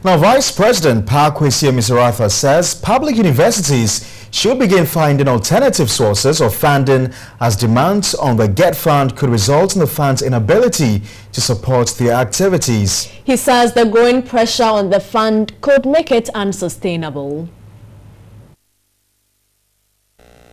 Now, Vice President Parkwesi Misratha says public universities should begin finding alternative sources of funding as demands on the GET Fund could result in the fund's inability to support their activities. He says the growing pressure on the fund could make it unsustainable.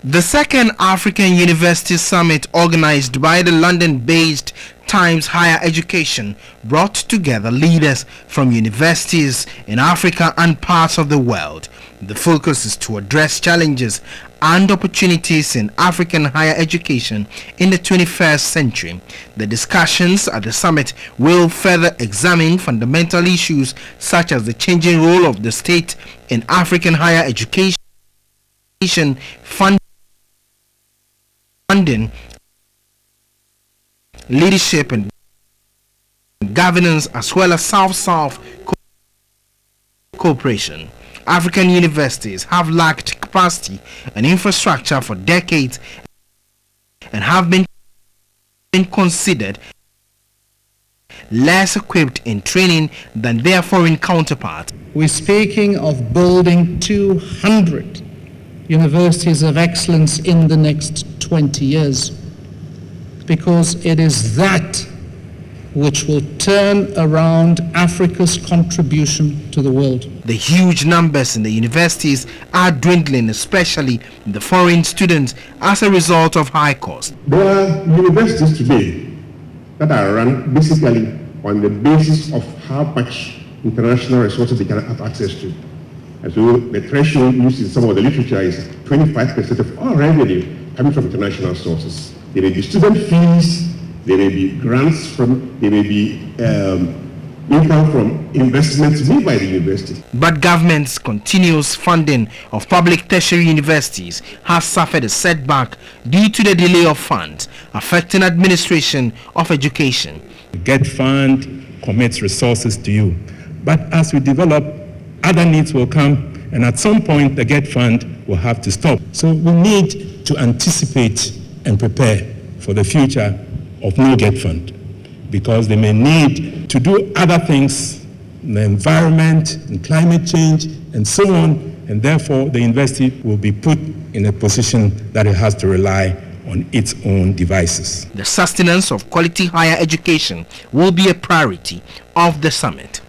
The second African University Summit, organized by the London-based Times Higher Education, brought together leaders from universities in Africa and parts of the world. The focus is to address challenges and opportunities in African higher education in the 21st century. The discussions at the summit will further examine fundamental issues such as the changing role of the state in African higher education, funding, leadership and governance, as well as South-South cooperation. African universities have lacked capacity and infrastructure for decades and have been considered less equipped in training than their foreign counterparts. We're speaking of building 200 universities of excellence in the next 20 years, because it is that which will turn around Africa's contribution to the world. The huge numbers in the universities are dwindling, especially the foreign students, as a result of high costs. There are universities today that are run basically on the basis of how much international resources they can have access to. And so the threshold used in some of the literature is 25% of all revenue coming from international sources. There may be student fees, there may be grants there may be income from investments made by the university. But government's continuous funding of public tertiary universities has suffered a setback due to the delay of funds, affecting administration of education. The GET Fund commits resources to you, but as we develop, other needs will come, and at some point the GET Fund will have to stop. So we need to anticipate and prepare for the future of no GET Fund, because they may need to do other things in the environment, in climate change, and so on, and therefore the university will be put in a position that it has to rely on its own devices. The sustenance of quality higher education will be a priority of the summit.